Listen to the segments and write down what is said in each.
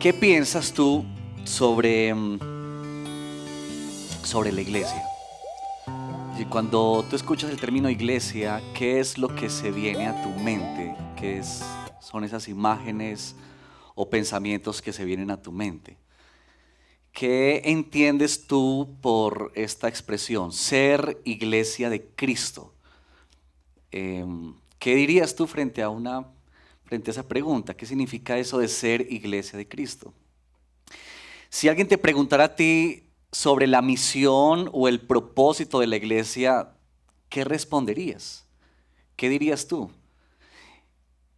¿Qué piensas tú sobre, sobre la iglesia? Y cuando tú escuchas el término iglesia, ¿qué es lo que se viene a tu mente? Son esas imágenes o pensamientos que se vienen a tu mente? ¿Qué entiendes tú por esta expresión, ser iglesia de Cristo? ¿Qué dirías tú frente a esa pregunta? ¿Qué significa eso de ser iglesia de Cristo? Si alguien te preguntara a ti sobre la misión o el propósito de la iglesia, ¿qué responderías? ¿Qué dirías tú?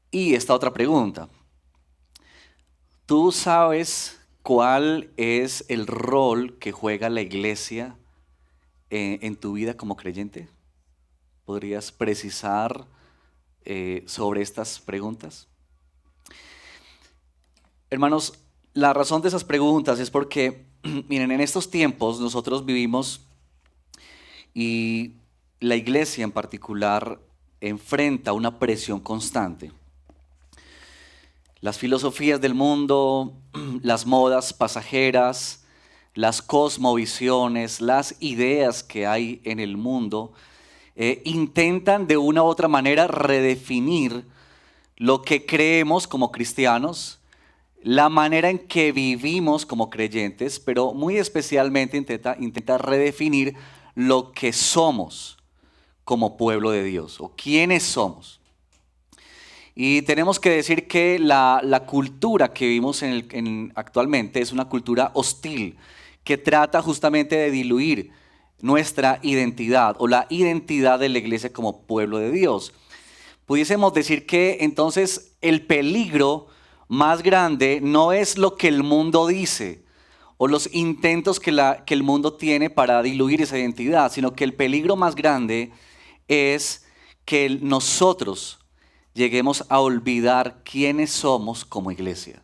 Y esta otra pregunta, ¿tú sabes cuál es el rol que juega la iglesia en tu vida como creyente? ¿Podrías precisar sobre estas preguntas? Hermanos, la razón de esas preguntas es porque, miren, en estos tiempos nosotros vivimos y la iglesia en particular enfrenta una presión constante. Las filosofías del mundo, las modas pasajeras, las cosmovisiones, las ideas que hay en el mundo, intentan de una u otra manera redefinir lo que creemos como cristianos, la manera en que vivimos como creyentes, pero muy especialmente intenta redefinir lo que somos como pueblo de Dios o quiénes somos. Y tenemos que decir que la cultura que vivimos actualmente es una cultura hostil que trata justamente de diluir nuestra identidad o la identidad de la iglesia como pueblo de Dios. Pudiésemos decir que entonces el peligro más grande no es lo que el mundo dice o los intentos que el mundo tiene para diluir esa identidad, sino que el peligro más grande es que nosotros lleguemos a olvidar quiénes somos como iglesia.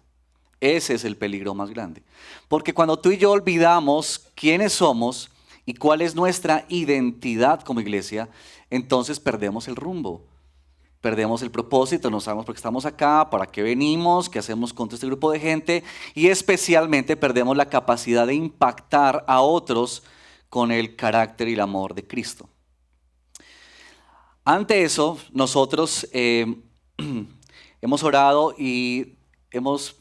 Ese es el peligro más grande. Porque cuando tú y yo olvidamos quiénes somos y cuál es nuestra identidad como iglesia, entonces perdemos el rumbo. Perdemos el propósito, no sabemos por qué estamos acá, para qué venimos, qué hacemos con todo este grupo de gente y especialmente perdemos la capacidad de impactar a otros con el carácter y el amor de Cristo. Ante eso, nosotros hemos orado y hemos,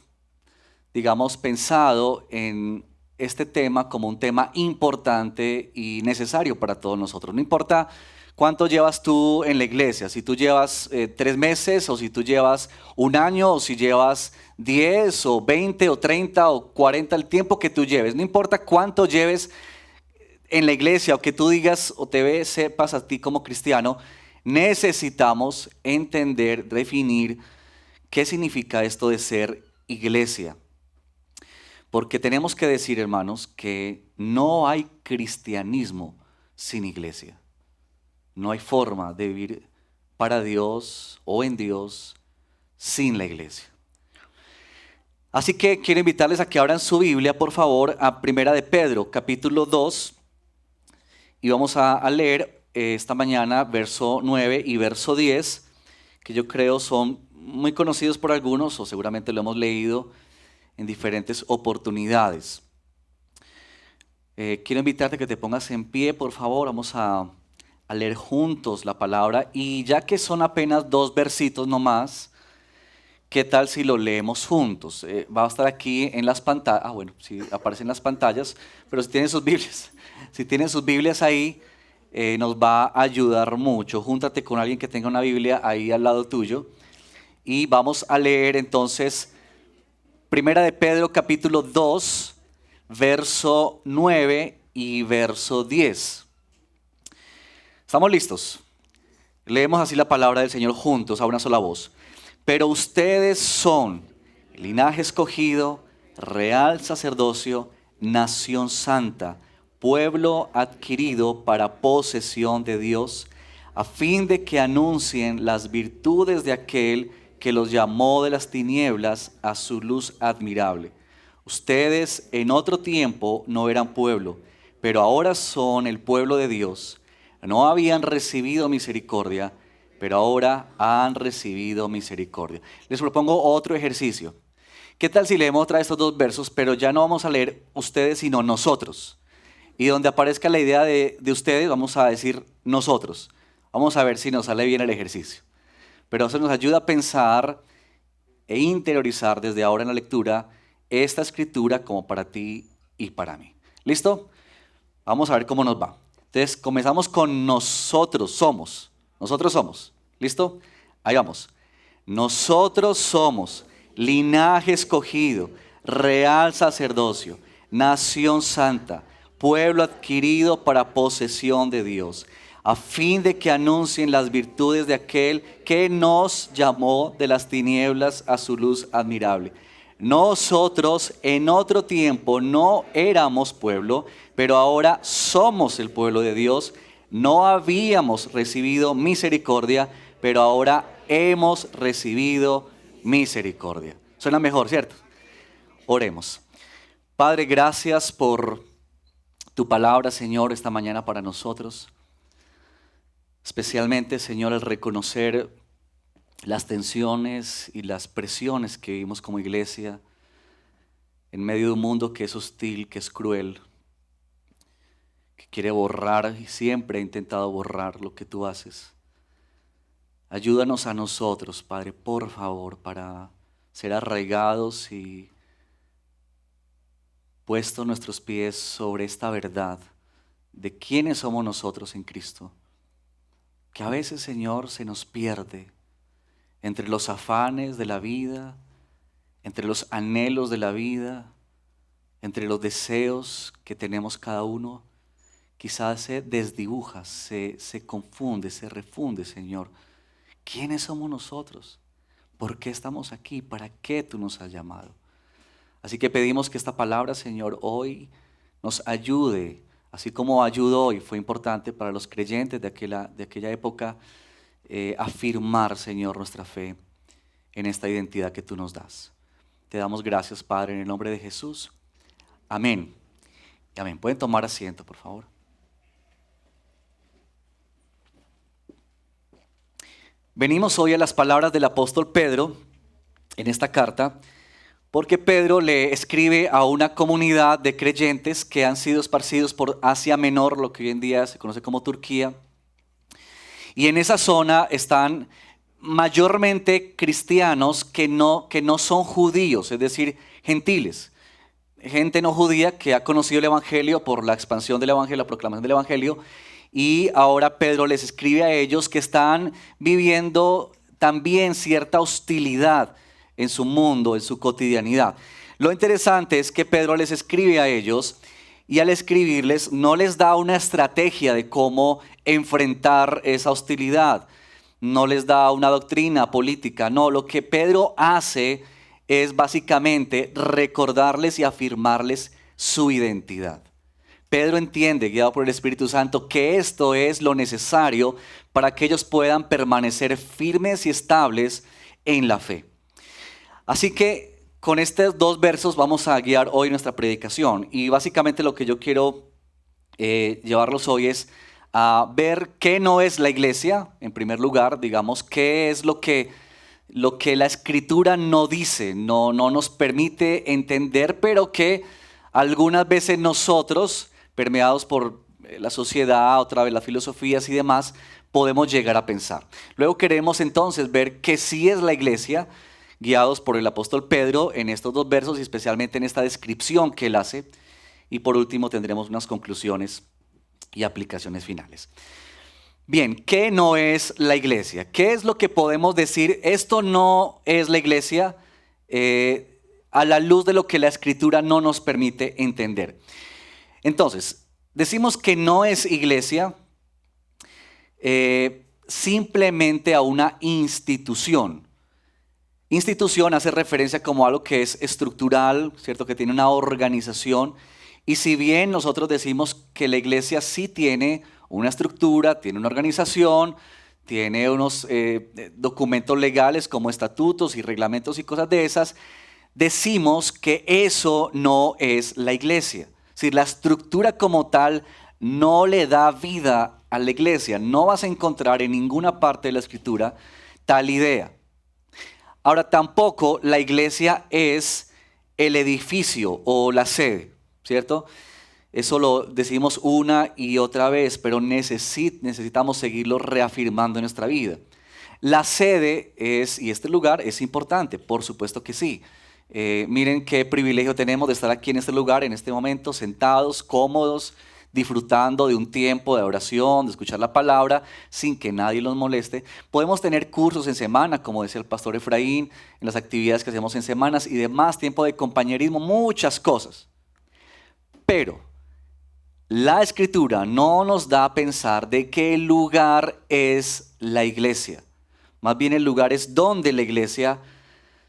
digamos, pensado en este tema como un tema importante y necesario para todos nosotros. No importa cuánto llevas tú en la iglesia, si tú llevas 3 meses o si tú llevas un año o si llevas 10 o 20 o 30 o 40, el tiempo que tú lleves, no importa cuánto lleves en la iglesia o que tú digas o sepas a ti como cristiano, necesitamos entender, definir qué significa esto de ser iglesia. Porque tenemos que decir, hermanos, que no hay cristianismo sin iglesia. No hay forma de vivir para Dios o en Dios sin la iglesia. Así que quiero invitarles a que abran su Biblia, por favor, a Primera de Pedro, capítulo 2. Y vamos a leer esta mañana verso 9 y verso 10, que yo creo son muy conocidos por algunos o seguramente lo hemos leído en diferentes oportunidades. Quiero invitarte a que te pongas en pie, por favor. Vamos a leer juntos la palabra. Y ya que son apenas 2 versitos nomás, ¿qué tal si lo leemos juntos? Va a estar aquí en las pantallas. Ah, bueno, sí, aparecen las pantallas, pero si tienen sus Biblias ahí, nos va a ayudar mucho. Júntate con alguien que tenga una Biblia ahí al lado tuyo. Y vamos a leer entonces Primera de Pedro capítulo 2, verso 9 y verso 10. ¿Estamos listos? Leemos así la palabra del Señor juntos a una sola voz. Pero ustedes son el linaje escogido, real sacerdocio, nación santa, pueblo adquirido para posesión de Dios, a fin de que anuncien las virtudes de aquel que los llamó de las tinieblas a su luz admirable. Ustedes en otro tiempo no eran pueblo, pero ahora son el pueblo de Dios. No habían recibido misericordia, pero ahora han recibido misericordia. Les propongo otro ejercicio. ¿Qué tal si leemos otra vez estos dos versos, pero ya no vamos a leer ustedes, sino nosotros? Y donde aparezca la idea de ustedes, vamos a decir nosotros. Vamos a ver si nos sale bien el ejercicio. Pero eso nos ayuda a pensar e interiorizar desde ahora en la lectura esta escritura como para ti y para mí. ¿Listo? Vamos a ver cómo nos va. Entonces, comenzamos con nosotros somos. Nosotros somos. ¿Listo? Ahí vamos. Nosotros somos linaje escogido, real sacerdocio, nación santa, pueblo adquirido para posesión de Dios, a fin de que anuncien las virtudes de aquel que nos llamó de las tinieblas a su luz admirable. Nosotros en otro tiempo no éramos pueblo, pero ahora somos el pueblo de Dios. No habíamos recibido misericordia, pero ahora hemos recibido misericordia. Suena mejor, ¿cierto? Oremos. Padre, gracias por tu palabra, Señor, esta mañana para nosotros. Especialmente, Señor, el reconocer las tensiones y las presiones que vivimos como iglesia en medio de un mundo que es hostil, que es cruel, que quiere borrar y siempre ha intentado borrar lo que tú haces. Ayúdanos a nosotros, Padre, por favor, para ser arraigados y puestos nuestros pies sobre esta verdad de quiénes somos nosotros en Cristo. Que a veces, Señor, se nos pierde entre los afanes de la vida, entre los anhelos de la vida, entre los deseos que tenemos cada uno. Quizás se desdibuja, se confunde, se refunde, Señor. ¿Quiénes somos nosotros? ¿Por qué estamos aquí? ¿Para qué tú nos has llamado? Así que pedimos que esta palabra, Señor, hoy nos ayude, así como ayudó y fue importante para los creyentes de aquella época, afirmar, Señor, nuestra fe en esta identidad que tú nos das. Te damos gracias, Padre, en el nombre de Jesús. Amén. Y amén. ¿Pueden tomar asiento, por favor? Venimos hoy a las palabras del apóstol Pedro en esta carta, porque Pedro le escribe a una comunidad de creyentes que han sido esparcidos por Asia Menor, lo que hoy en día se conoce como Turquía. Y en esa zona están mayormente cristianos que no son judíos, es decir, gentiles. Gente no judía que ha conocido el Evangelio por la expansión del Evangelio, la proclamación del Evangelio. Y ahora Pedro les escribe a ellos que están viviendo también cierta hostilidad en su mundo, en su cotidianidad. Lo interesante es que Pedro les escribe a ellos y al escribirles no les da una estrategia de cómo enfrentar esa hostilidad. No les da una doctrina política. No, lo que Pedro hace es básicamente recordarles y afirmarles su identidad. Pedro entiende, guiado por el Espíritu Santo, que esto es lo necesario para que ellos puedan permanecer firmes y estables en la fe. Así que con estos dos versos vamos a guiar hoy nuestra predicación. Y básicamente lo que yo quiero llevarlos hoy es a ver qué no es la iglesia, en primer lugar, digamos, qué es lo que la Escritura no dice, no nos permite entender, pero que algunas veces nosotros, permeados por la sociedad, otra vez las filosofías y demás, podemos llegar a pensar. Luego queremos entonces ver qué sí es la iglesia, guiados por el apóstol Pedro en estos dos versos y especialmente en esta descripción que él hace. Y por último tendremos unas conclusiones y aplicaciones finales. Bien, ¿qué no es la iglesia? ¿Qué es lo que podemos decir? Esto no es la iglesia a la luz de lo que la Escritura no nos permite entender. Entonces, decimos que no es iglesia simplemente a una institución. Institución hace referencia como algo que es estructural, ¿cierto? Que tiene una organización. Y si bien nosotros decimos que la iglesia sí tiene una estructura, tiene una organización, tiene unos documentos legales como estatutos y reglamentos y cosas de esas, decimos que eso no es la iglesia. Es decir, la estructura como tal no le da vida a la iglesia. No vas a encontrar en ninguna parte de la Escritura tal idea. Ahora, tampoco la iglesia es el edificio o la sede, ¿cierto? Eso lo decimos una y otra vez, pero necesitamos seguirlo reafirmando en nuestra vida. La sede es, y este lugar es importante, por supuesto que sí. Miren qué privilegio tenemos de estar aquí en este lugar, en este momento, sentados, cómodos, disfrutando de un tiempo de oración, de escuchar la palabra, sin que nadie los moleste. Podemos tener cursos en semana, como decía el pastor Efraín, en las actividades que hacemos en semanas y demás, tiempo de compañerismo, muchas cosas. Pero la Escritura no nos da a pensar de qué lugar es la iglesia. Más bien el lugar es donde la iglesia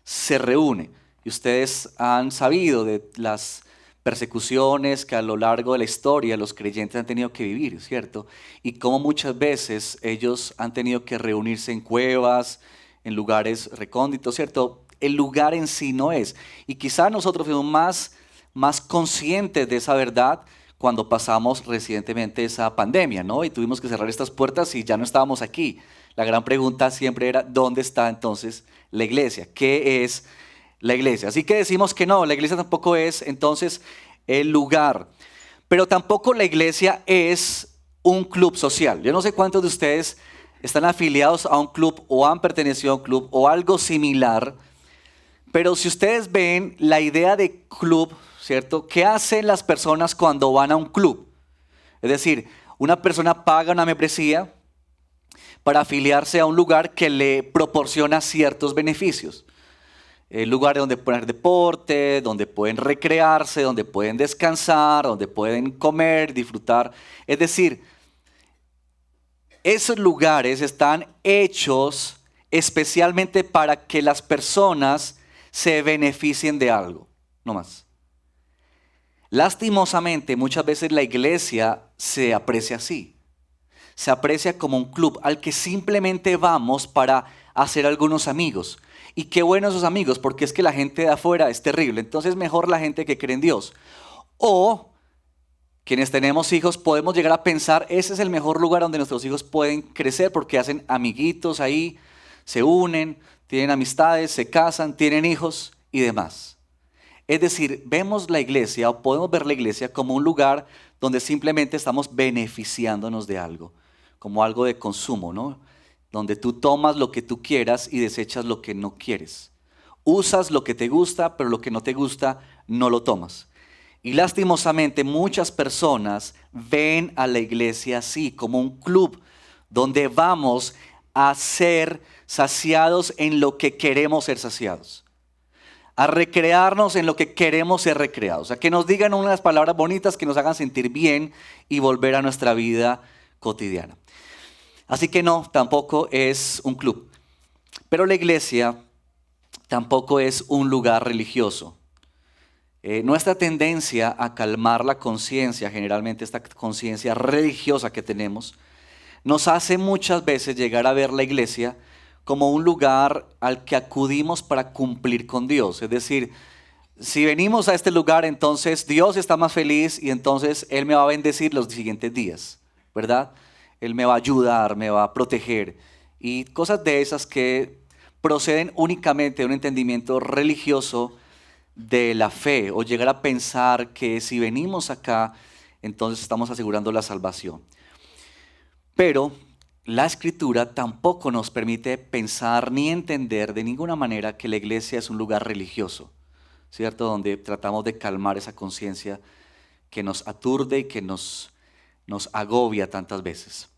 se reúne. Y ustedes han sabido de las persecuciones que a lo largo de la historia los creyentes han tenido que vivir, ¿cierto? Y cómo muchas veces ellos han tenido que reunirse en cuevas, en lugares recónditos, ¿cierto? El lugar en sí no es. Y quizá nosotros fuimos más conscientes de esa verdad cuando pasamos recientemente esa pandemia, ¿no? Y tuvimos que cerrar estas puertas y ya no estábamos aquí. La gran pregunta siempre era, ¿dónde está entonces la iglesia? ¿Qué es la iglesia? Así que decimos que no, la iglesia tampoco es entonces el lugar. Pero tampoco la iglesia es un club social. Yo no sé cuántos de ustedes están afiliados a un club o han pertenecido a un club o algo similar. Pero si ustedes ven la idea de club, ¿cierto? ¿Qué hacen las personas cuando van a un club? Es decir, una persona paga una membresía para afiliarse a un lugar que le proporciona ciertos beneficios. Lugares donde pueden hacer deporte, donde pueden recrearse, donde pueden descansar, donde pueden comer, disfrutar. Es decir, esos lugares están hechos especialmente para que las personas se beneficien de algo, no más. Lastimosamente, muchas veces la iglesia se aprecia así. Se aprecia como un club al que simplemente vamos para hacer algunos amigos. Y qué bueno esos amigos, porque es que la gente de afuera es terrible. Entonces mejor la gente que cree en Dios. O quienes tenemos hijos podemos llegar a pensar, ese es el mejor lugar donde nuestros hijos pueden crecer porque hacen amiguitos ahí, se unen, tienen amistades, se casan, tienen hijos y demás. Es decir, vemos la iglesia o podemos ver la iglesia como un lugar donde simplemente estamos beneficiándonos de algo, como algo de consumo, ¿no? Donde tú tomas lo que tú quieras y desechas lo que no quieres. Usas lo que te gusta, pero lo que no te gusta no lo tomas. Y lastimosamente muchas personas ven a la iglesia así, como un club donde vamos a ser saciados en lo que queremos ser saciados. A recrearnos en lo que queremos ser recreados, a que nos digan unas palabras bonitas que nos hagan sentir bien y volver a nuestra vida cotidiana. Así que no, tampoco es un club. Pero la iglesia tampoco es un lugar religioso. Nuestra tendencia a calmar la conciencia, generalmente esta conciencia religiosa que tenemos, nos hace muchas veces llegar a ver la iglesia como un lugar al que acudimos para cumplir con Dios. Es decir, si venimos a este lugar, entonces Dios está más feliz y entonces Él me va a bendecir los siguientes días, ¿verdad? Él me va a ayudar, me va a proteger. Y cosas de esas que proceden únicamente de un entendimiento religioso de la fe, o llegar a pensar que si venimos acá, entonces estamos asegurando la salvación. Pero la Escritura tampoco nos permite pensar ni entender de ninguna manera que la iglesia es un lugar religioso, ¿cierto? Donde tratamos de calmar esa conciencia que nos aturde y que nos agobia tantas veces.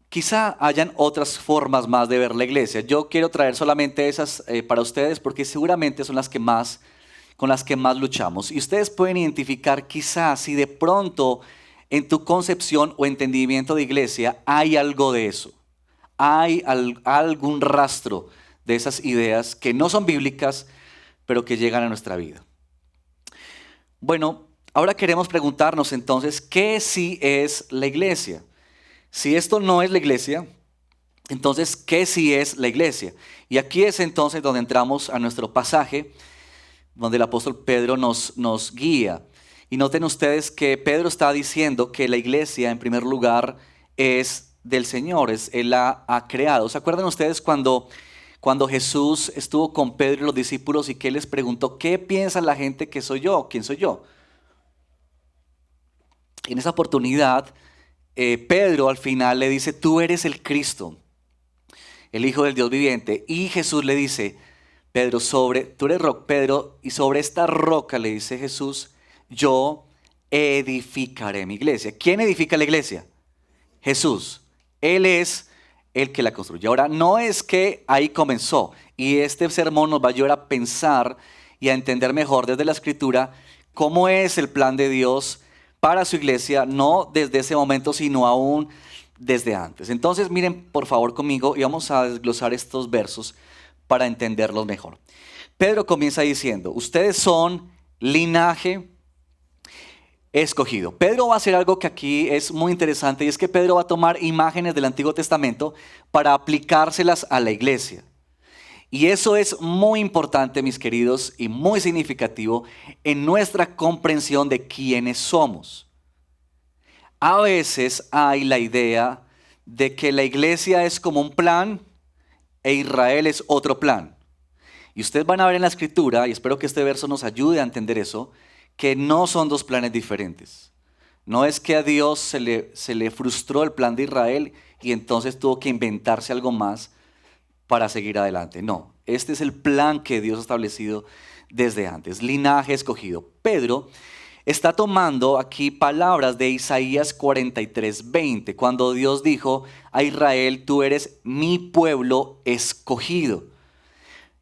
Quizá hayan otras formas más de ver la iglesia. Yo quiero traer solamente esas para ustedes porque seguramente son con las que más luchamos. Y ustedes pueden identificar quizá si de pronto en tu concepción o entendimiento de iglesia hay algo de eso. Hay algún rastro de esas ideas que no son bíblicas, pero que llegan a nuestra vida. Bueno, ahora queremos preguntarnos entonces, ¿qué sí es la iglesia? Si esto no es la iglesia, entonces, ¿qué sí es la iglesia? Y aquí es entonces donde entramos a nuestro pasaje, donde el apóstol Pedro nos guía. Y noten ustedes que Pedro está diciendo que la iglesia, en primer lugar, es del Señor, Él la ha creado. ¿Se acuerdan ustedes cuando cuando Jesús estuvo con Pedro y los discípulos y que él les preguntó, ¿qué piensa la gente que soy yo? ¿Quién soy yo? En esa oportunidad, Pedro al final le dice, tú eres el Cristo, el Hijo del Dios viviente. Y Jesús le dice, Pedro, tú eres Pedro, y sobre esta roca, le dice Jesús, yo edificaré mi iglesia. ¿Quién edifica la iglesia? Jesús. Él es el que la construye. Ahora, no es que ahí comenzó, y este sermón nos va a ayudar a pensar y a entender mejor desde la Escritura cómo es el plan de Dios para su iglesia, no desde ese momento, sino aún desde antes. Entonces, miren por favor conmigo y vamos a desglosar estos versos para entenderlos mejor. Pedro comienza diciendo, ustedes son linaje escogido. Pedro va a hacer algo que aquí es muy interesante, y es que Pedro va a tomar imágenes del Antiguo Testamento para aplicárselas a la iglesia. Y eso es muy importante, mis queridos, y muy significativo en nuestra comprensión de quiénes somos. A veces hay la idea de que la iglesia es como un plan e Israel es otro plan. Y ustedes van a ver en la Escritura, y espero que este verso nos ayude a entender eso, que no son dos planes diferentes. No es que a Dios se le frustró el plan de Israel y entonces tuvo que inventarse algo más para seguir adelante. No, este es el plan que Dios ha establecido desde antes. Linaje escogido. Pedro está tomando aquí palabras de Isaías 43:20, cuando Dios dijo a Israel, tú eres mi pueblo escogido.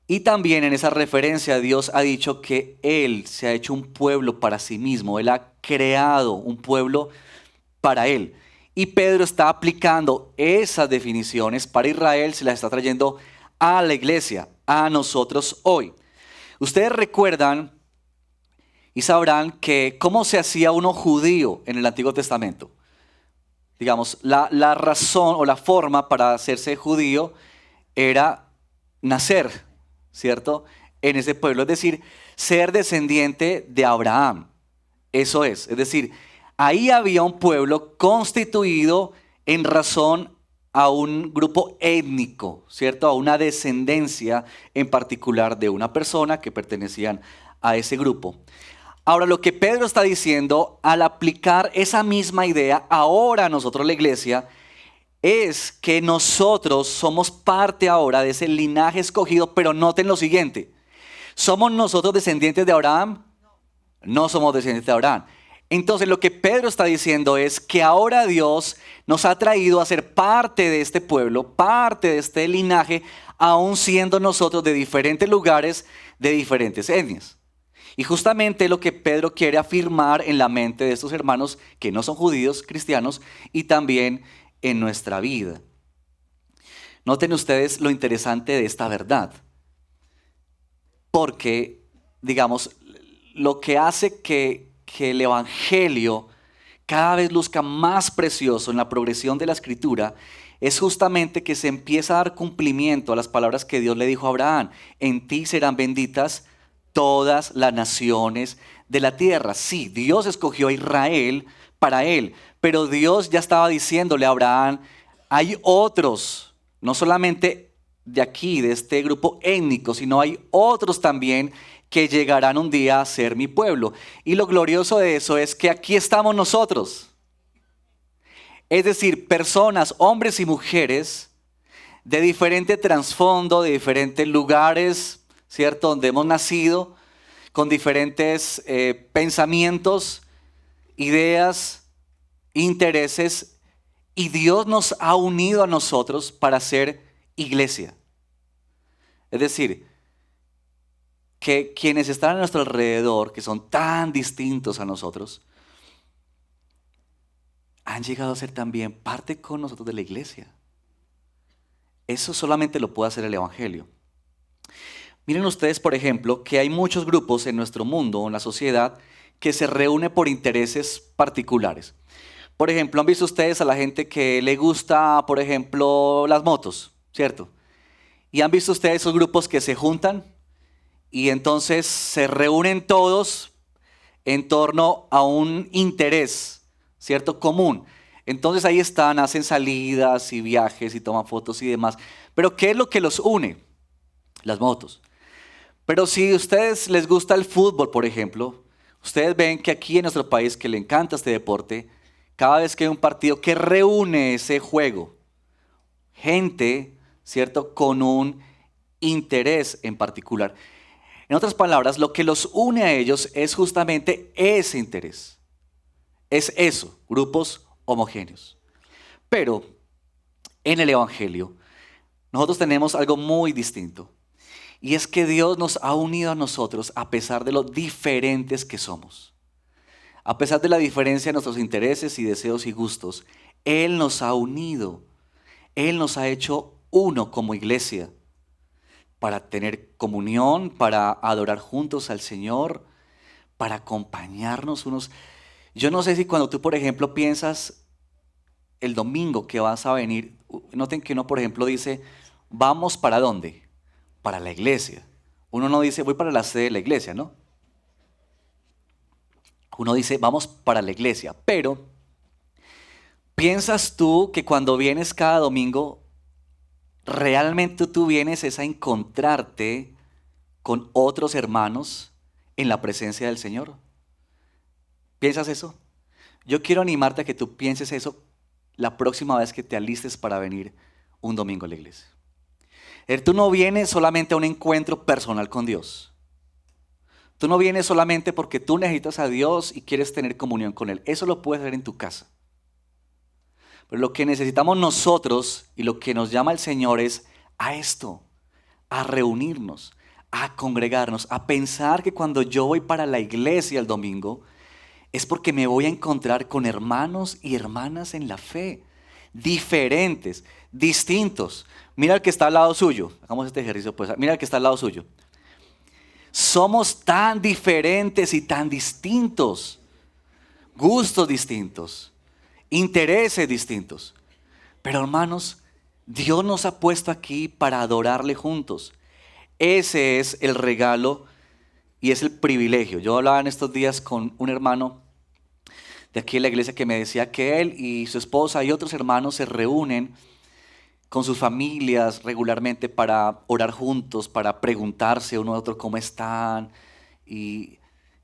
Y también en esa referencia Dios ha dicho que Él se ha hecho un pueblo para sí mismo. Él ha creado un pueblo para Él. Y Pedro está aplicando esas definiciones para Israel, se las está trayendo a la iglesia, a nosotros hoy. Ustedes recuerdan y sabrán que cómo se hacía uno judío en el Antiguo Testamento. Digamos, la razón o la forma para hacerse judío era nacer, ¿cierto? En ese pueblo, es decir, ser descendiente de Abraham. Eso es decir, ahí había un pueblo constituido en razón a un grupo étnico, ¿cierto? A una descendencia en particular de una persona que pertenecían a ese grupo. Ahora, lo que Pedro está diciendo al aplicar esa misma idea ahora a nosotros la iglesia es que nosotros somos parte ahora de ese linaje escogido, pero noten lo siguiente. ¿Somos nosotros descendientes de Abraham? No somos descendientes de Abraham. Entonces lo que Pedro está diciendo es que ahora Dios nos ha traído a ser parte de este pueblo, parte de este linaje, aun siendo nosotros de diferentes lugares, de diferentes etnias. Y justamente lo que Pedro quiere afirmar en la mente de estos hermanos que no son judíos, cristianos, y también en nuestra vida. Noten ustedes lo interesante de esta verdad. Porque, digamos, lo que hace que el Evangelio cada vez luzca más precioso en la progresión de la Escritura es justamente que se empieza a dar cumplimiento a las palabras que Dios le dijo a Abraham. En ti serán benditas todas las naciones de la tierra. Sí, Dios escogió a Israel para él, pero Dios ya estaba diciéndole a Abraham, hay otros, no solamente de aquí, de este grupo étnico, sino hay otros también que llegarán un día a ser mi pueblo. Y lo glorioso de eso es que aquí estamos nosotros. Es decir, personas, hombres y mujeres de diferente trasfondo, de diferentes lugares, ¿cierto? Donde hemos nacido, con diferentes pensamientos, ideas, intereses, y Dios nos ha unido a nosotros para ser iglesia. Es decir, que quienes están a nuestro alrededor, que son tan distintos a nosotros, han llegado a ser también parte con nosotros de la iglesia. Eso solamente lo puede hacer el Evangelio. Miren ustedes, por ejemplo, que hay muchos grupos en nuestro mundo, en la sociedad, que se reúnen por intereses particulares. Por ejemplo, ¿han visto ustedes a la gente que le gusta, por ejemplo, las motos, ¿cierto? ¿Y han visto ustedes esos grupos que se juntan y entonces se reúnen todos en torno a un interés, ¿cierto? Común. Entonces ahí están, hacen salidas y viajes y toman fotos y demás. Pero ¿qué es lo que los une? las motos. Pero si a ustedes les gusta el fútbol, por ejemplo, ustedes ven que aquí en nuestro país, que le encanta este deporte, cada vez que hay un partido que reúne ese juego, gente, ¿cierto?, con un interés en particular. En otras palabras, lo que los une a ellos es justamente ese interés. Es eso, grupos homogéneos. Pero en el Evangelio, nosotros tenemos algo muy distinto. Y es que Dios nos ha unido a nosotros a pesar de lo diferentes que somos. A pesar de la diferencia en nuestros intereses y deseos y gustos, Él nos ha unido. Él nos ha hecho uno como iglesia para tener comunión, para adorar juntos al Señor, para acompañarnos unos. Yo no sé si cuando tú, por ejemplo, piensas el domingo que vas a venir, noten que uno, por ejemplo, dice, ¿vamos para dónde? Para la iglesia. Uno no dice, voy para la sede de la iglesia, ¿no? Uno dice, vamos para la iglesia. Pero, ¿piensas tú que cuando vienes cada domingo, realmente tú vienes es a encontrarte con otros hermanos en la presencia del Señor? ¿Piensas eso? Yo quiero animarte a que tú pienses eso la próxima vez que te alistes para venir un domingo a la iglesia. Tú no vienes solamente a un encuentro personal con Dios. Tú no vienes solamente porque tú necesitas a Dios y quieres tener comunión con Él. Eso lo puedes hacer en tu casa. Pero lo que necesitamos nosotros y lo que nos llama el Señor es a esto, a reunirnos, a congregarnos, a pensar que cuando yo voy para la iglesia el domingo es porque me voy a encontrar con hermanos y hermanas en la fe, diferentes, distintos. Mira al que está al lado suyo. Hagamos este ejercicio, pues. Mira al que está al lado suyo. Somos tan diferentes y tan distintos. Gustos distintos. Intereses distintos. Pero hermanos, Dios nos ha puesto aquí para adorarle juntos. Ese es el regalo y es el privilegio. Yo hablaba en estos días con un hermano de aquí en la iglesia que me decía que él y su esposa y otros hermanos se reúnen con sus familias regularmente para orar juntos, para preguntarse uno a otro cómo están. Y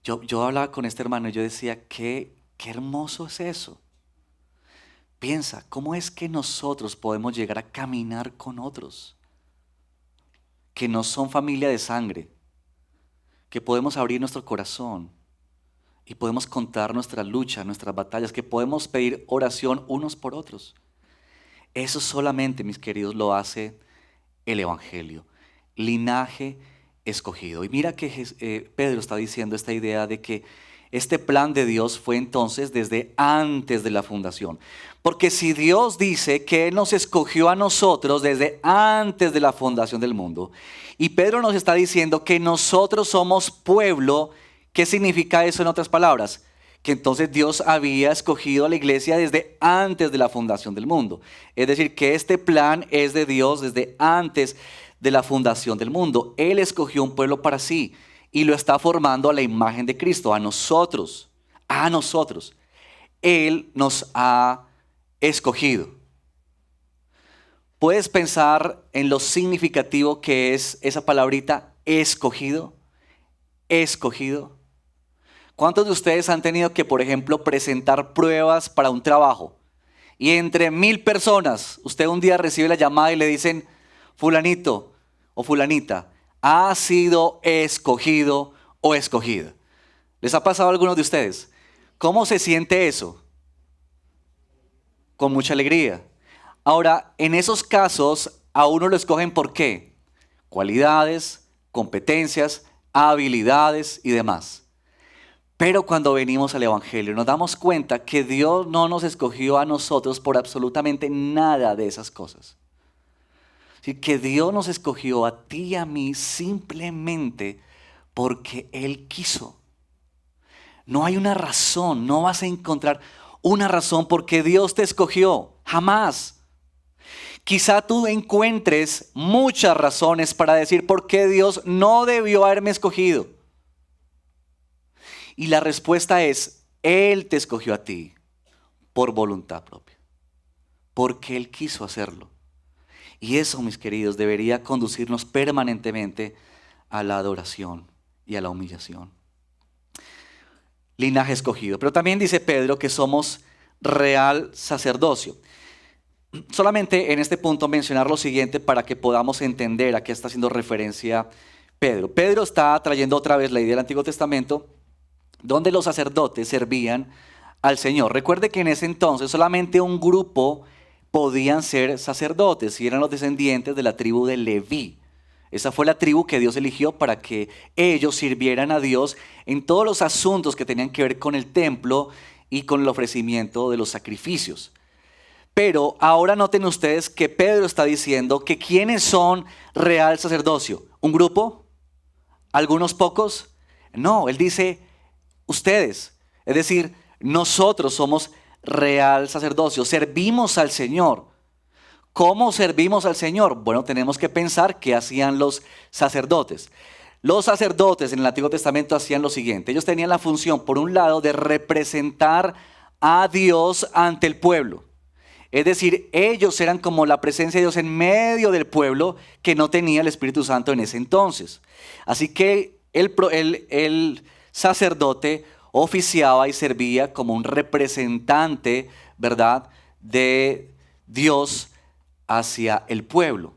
yo hablaba con este hermano y yo decía, qué hermoso es eso. Piensa, ¿cómo es que nosotros podemos llegar a caminar con otros que no son familia de sangre? Que podemos abrir nuestro corazón y podemos contar nuestra lucha, nuestras batallas, que podemos pedir oración unos por otros. Eso solamente, mis queridos, lo hace el Evangelio. Linaje escogido. Y mira que Pedro está diciendo esta idea de que este plan de Dios fue entonces desde antes de la fundación. Porque si Dios dice que Él nos escogió a nosotros desde antes de la fundación del mundo, y Pedro nos está diciendo que nosotros somos pueblo, ¿qué significa eso en otras palabras? Que entonces Dios había escogido a la iglesia desde antes de la fundación del mundo. Es decir, que este plan es de Dios desde antes de la fundación del mundo. Él escogió un pueblo para sí y lo está formando a la imagen de Cristo, a nosotros. A nosotros. Él nos ha escogido. ¿Puedes pensar en lo significativo que es esa palabrita escogido? Escogido. ¿Cuántos de ustedes han tenido que, por ejemplo, presentar pruebas para un trabajo? Y entre 1000 personas, usted un día recibe la llamada y le dicen, fulanito o fulanita, ha sido escogido o escogida. ¿Les ha pasado a algunos de ustedes? ¿Cómo se siente eso? Con mucha alegría. Ahora, en esos casos, a uno lo escogen ¿por qué? Cualidades, competencias, habilidades y demás. Pero cuando venimos al Evangelio nos damos cuenta que Dios no nos escogió a nosotros por absolutamente nada de esas cosas. Así que Dios nos escogió a ti y a mí simplemente porque Él quiso. No hay una razón, no vas a encontrar una razón por qué Dios te escogió, jamás. Quizá tú encuentres muchas razones para decir por qué Dios no debió haberme escogido. Y la respuesta es, Él te escogió a ti por voluntad propia, porque Él quiso hacerlo. Y eso, mis queridos, debería conducirnos permanentemente a la adoración y a la humillación. Linaje escogido. Pero también dice Pedro que somos real sacerdocio. Solamente en este punto mencionar lo siguiente para que podamos entender a qué está haciendo referencia Pedro. Pedro está trayendo otra vez la idea del Antiguo Testamento, donde los sacerdotes servían al Señor. Recuerde que en ese entonces solamente un grupo podían ser sacerdotes y eran los descendientes de la tribu de Leví. Esa fue la tribu que Dios eligió para que ellos sirvieran a Dios en todos los asuntos que tenían que ver con el templo y con el ofrecimiento de los sacrificios. Pero ahora noten ustedes que Pedro está diciendo que ¿quiénes son real sacerdocio? ¿Un grupo? ¿Algunos pocos? No, él dice ustedes. Es decir, nosotros somos real sacerdocio, servimos al Señor. ¿Cómo servimos al Señor? Bueno, tenemos que pensar qué hacían los sacerdotes. Los sacerdotes en el Antiguo Testamento hacían lo siguiente. Ellos tenían la función, por un lado, de representar a Dios ante el pueblo. Es decir, ellos eran como la presencia de Dios en medio del pueblo que no tenía el Espíritu Santo en ese entonces. Así que el sacerdote oficiaba y servía como un representante, ¿verdad?, de Dios hacia el pueblo.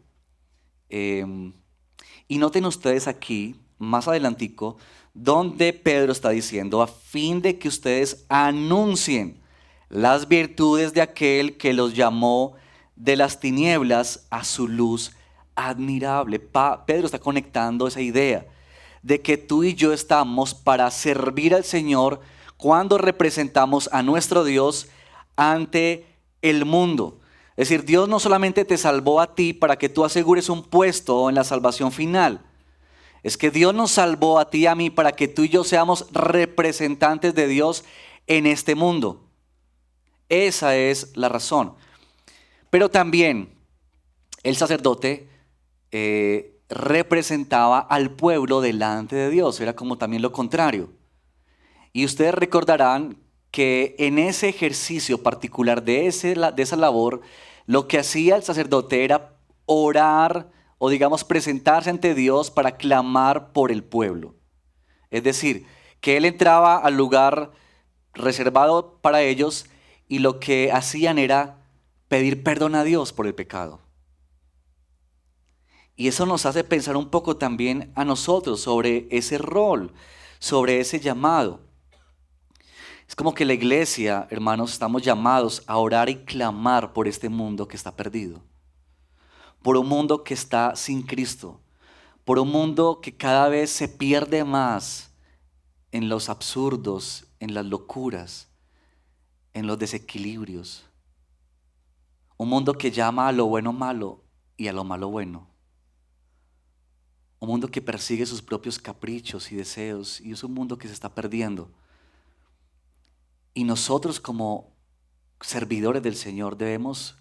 Y noten ustedes aquí, más adelantico, donde Pedro está diciendo, a fin de que ustedes anuncien las virtudes de aquel que los llamó de las tinieblas a su luz admirable. Pedro está conectando esa idea de que tú y yo estamos para servir al Señor cuando representamos a nuestro Dios ante el mundo. Es decir, Dios no solamente te salvó a ti para que tú asegures un puesto en la salvación final. Es que Dios nos salvó a ti y a mí para que tú y yo seamos representantes de Dios en este mundo. Esa es la razón. Pero también el sacerdote representaba al pueblo delante de Dios. Era como también lo contrario. Y ustedes recordarán que en ese ejercicio particular de esa labor, lo que hacía el sacerdote era orar o digamos presentarse ante Dios para clamar por el pueblo. Es decir, que él entraba al lugar reservado para ellos y lo que hacían era pedir perdón a Dios por el pecado. Y eso nos hace pensar un poco también a nosotros sobre ese rol, sobre ese llamado. Es como que la iglesia, hermanos, estamos llamados a orar y clamar por este mundo que está perdido. Por un mundo que está sin Cristo. Por un mundo que cada vez se pierde más en los absurdos, en las locuras, en los desequilibrios. Un mundo que llama a lo bueno malo y a lo malo bueno. Un mundo que persigue sus propios caprichos y deseos y es un mundo que se está perdiendo. Y nosotros como servidores del Señor debemos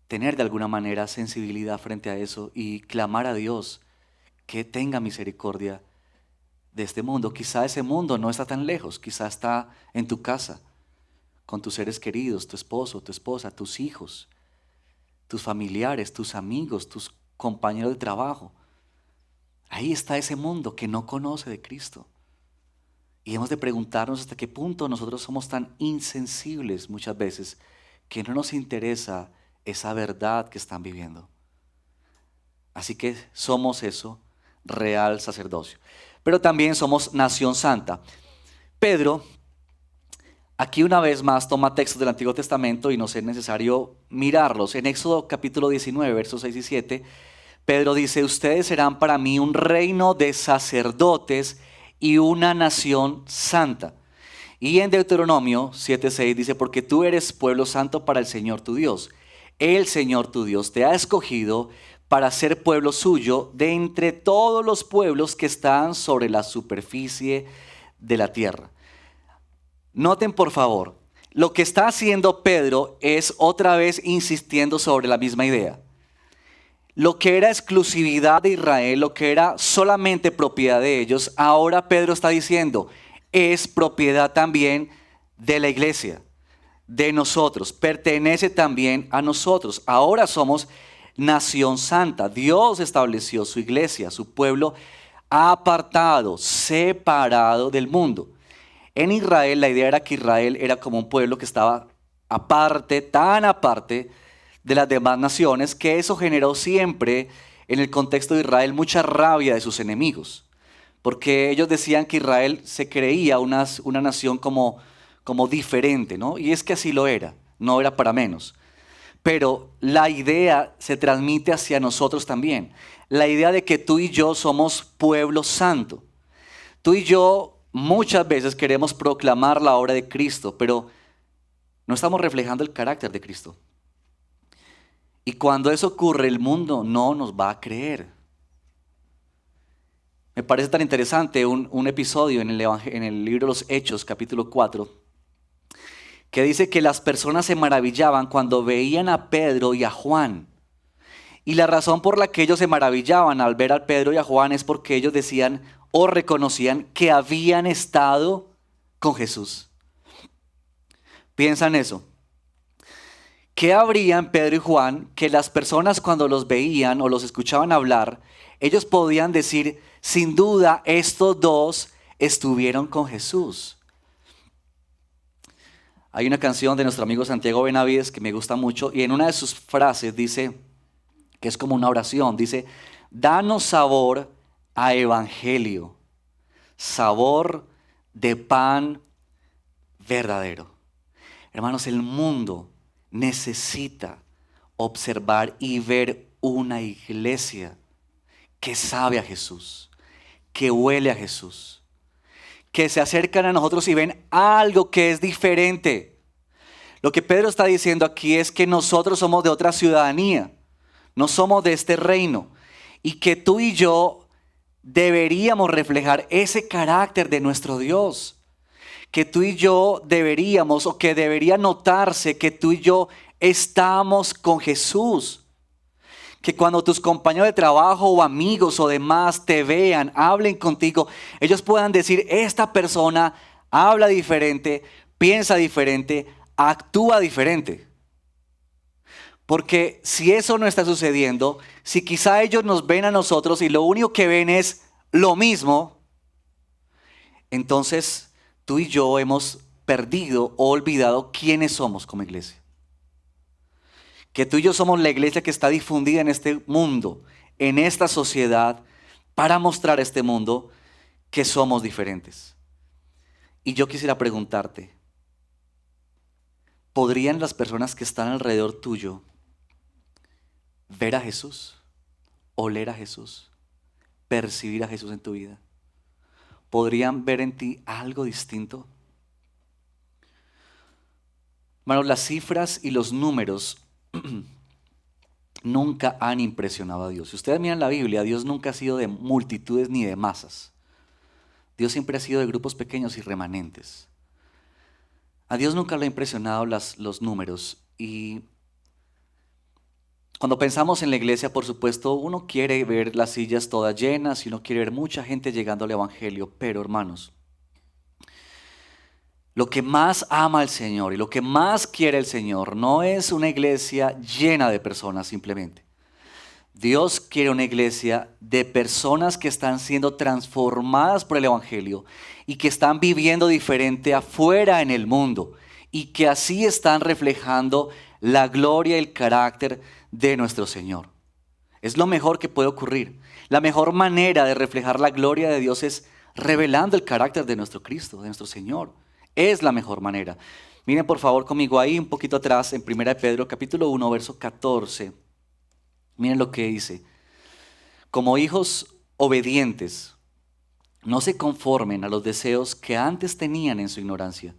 tener de alguna manera sensibilidad frente a eso y clamar a Dios que tenga misericordia de este mundo. Quizá ese mundo no está tan lejos, quizá está en tu casa, con tus seres queridos, tu esposo, tu esposa, tus hijos, tus familiares, tus amigos, tus compañeros de trabajo. Ahí está ese mundo que no conoce de Cristo. Y hemos de preguntarnos hasta qué punto nosotros somos tan insensibles muchas veces que no nos interesa esa verdad que están viviendo. Así que somos eso, real sacerdocio. Pero también somos nación santa. Pedro, aquí una vez más toma textos del Antiguo Testamento y nos es necesario mirarlos. En Éxodo capítulo 19, versos 6 y 7, Pedro dice, ustedes serán para mí un reino de sacerdotes y una nación santa. Y en Deuteronomio 7:6 dice, porque tú eres pueblo santo para el Señor tu Dios. El Señor tu Dios te ha escogido para ser pueblo suyo de entre todos los pueblos que están sobre la superficie de la tierra. Noten por favor, lo que está haciendo Pedro es otra vez insistiendo sobre la misma idea. Lo que era exclusividad de Israel, lo que era solamente propiedad de ellos, ahora Pedro está diciendo, es propiedad también de la iglesia, de nosotros, pertenece también a nosotros. Ahora somos nación santa. Dios estableció su iglesia, su pueblo apartado, separado del mundo. En Israel, la idea era que Israel era como un pueblo que estaba aparte, tan aparte de las demás naciones, que eso generó siempre en el contexto de Israel mucha rabia de sus enemigos, porque ellos decían que Israel se creía una nación como diferente, ¿no? Y es que así lo era, no era para menos. Pero la idea se transmite hacia nosotros también. La idea de que tú y yo somos pueblo santo. Tú y yo muchas veces queremos proclamar la obra de Cristo, pero no estamos reflejando el carácter de Cristo. Y cuando eso ocurre, el mundo no nos va a creer. Me parece tan interesante un episodio en el libro de los Hechos, capítulo 4, que dice que las personas se maravillaban cuando veían a Pedro y a Juan. Y la razón por la que ellos se maravillaban al ver a Pedro y a Juan es porque ellos decían o reconocían que habían estado con Jesús. Piensa en eso. ¿Qué habría en Pedro y Juan que las personas cuando los veían o los escuchaban hablar, ellos podían decir, sin duda estos dos estuvieron con Jesús? Hay una canción de nuestro amigo Santiago Benavides que me gusta mucho y en una de sus frases dice, que es como una oración, dice, danos sabor a evangelio, sabor de pan verdadero. Hermanos, el mundo necesita observar y ver una iglesia que sabe a Jesús, que huele a Jesús, que se acercan a nosotros y ven algo que es diferente. Lo que Pedro está diciendo aquí es que nosotros somos de otra ciudadanía, no somos de este reino, y que tú y yo deberíamos reflejar ese carácter de nuestro Dios. Que tú y yo deberíamos, o que debería notarse que tú y yo estamos con Jesús. Que cuando tus compañeros de trabajo o amigos o demás te vean, hablen contigo, ellos puedan decir, esta persona habla diferente, piensa diferente, actúa diferente. Porque si eso no está sucediendo, si quizá ellos nos ven a nosotros y lo único que ven es lo mismo, entonces tú y yo hemos perdido o olvidado quiénes somos como iglesia. Que tú y yo somos la iglesia que está difundida en este mundo, en esta sociedad, para mostrar a este mundo que somos diferentes. Y yo quisiera preguntarte, ¿podrían las personas que están alrededor tuyo ver a Jesús, oler a Jesús, percibir a Jesús en tu vida? ¿Podrían ver en ti algo distinto? Hermanos, las cifras y los números nunca han impresionado a Dios. Si ustedes miran la Biblia, Dios nunca ha sido de multitudes ni de masas. Dios siempre ha sido de grupos pequeños y remanentes. A Dios nunca le ha impresionado los números. Y cuando pensamos en la iglesia, por supuesto, uno quiere ver las sillas todas llenas y uno quiere ver mucha gente llegando al evangelio. Pero, hermanos, lo que más ama el Señor y lo que más quiere el Señor no es una iglesia llena de personas simplemente. Dios quiere una iglesia de personas que están siendo transformadas por el evangelio y que están viviendo diferente afuera en el mundo y que así están reflejando la gloria y el carácter de nuestro Señor. Es lo mejor que puede ocurrir. La mejor manera de reflejar la gloria de Dios es revelando el carácter de nuestro Cristo, de nuestro Señor. Es la mejor manera. Miren por favor conmigo ahí un poquito atrás en 1 de Pedro capítulo 1 verso 14. Miren lo que dice. Como hijos obedientes, no se conformen a los deseos que antes tenían en su ignorancia,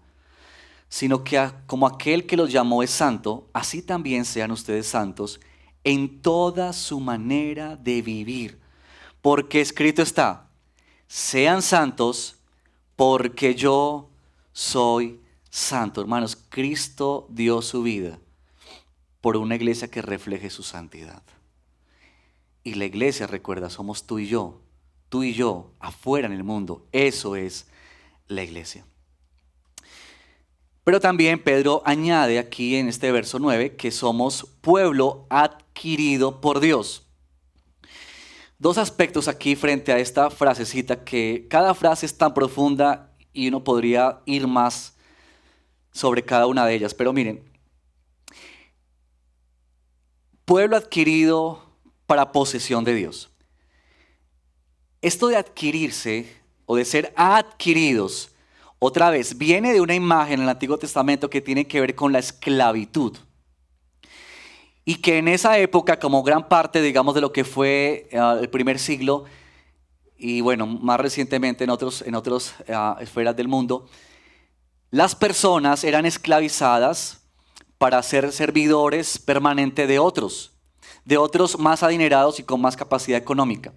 sino que como aquel que los llamó es santo, así también sean ustedes santos en toda su manera de vivir. Porque escrito está, sean santos porque yo soy santo. Hermanos, Cristo dio su vida por una iglesia que refleje su santidad. Y la iglesia, recuerda, somos tú y yo, afuera en el mundo. Eso es la iglesia. Pero también Pedro añade aquí en este verso 9 que somos pueblo adquirido por Dios. Dos aspectos aquí frente a esta frasecita, que cada frase es tan profunda y uno podría ir más sobre cada una de ellas. Pero miren, pueblo adquirido para posesión de Dios. Esto de adquirirse o de ser adquiridos, otra vez, viene de una imagen en el Antiguo Testamento que tiene que ver con la esclavitud. Y que en esa época, como gran parte, digamos, de lo que fue el primer siglo, y bueno, más recientemente en otras esferas del mundo, las personas eran esclavizadas para ser servidores permanentes de otros más adinerados y con más capacidad económica.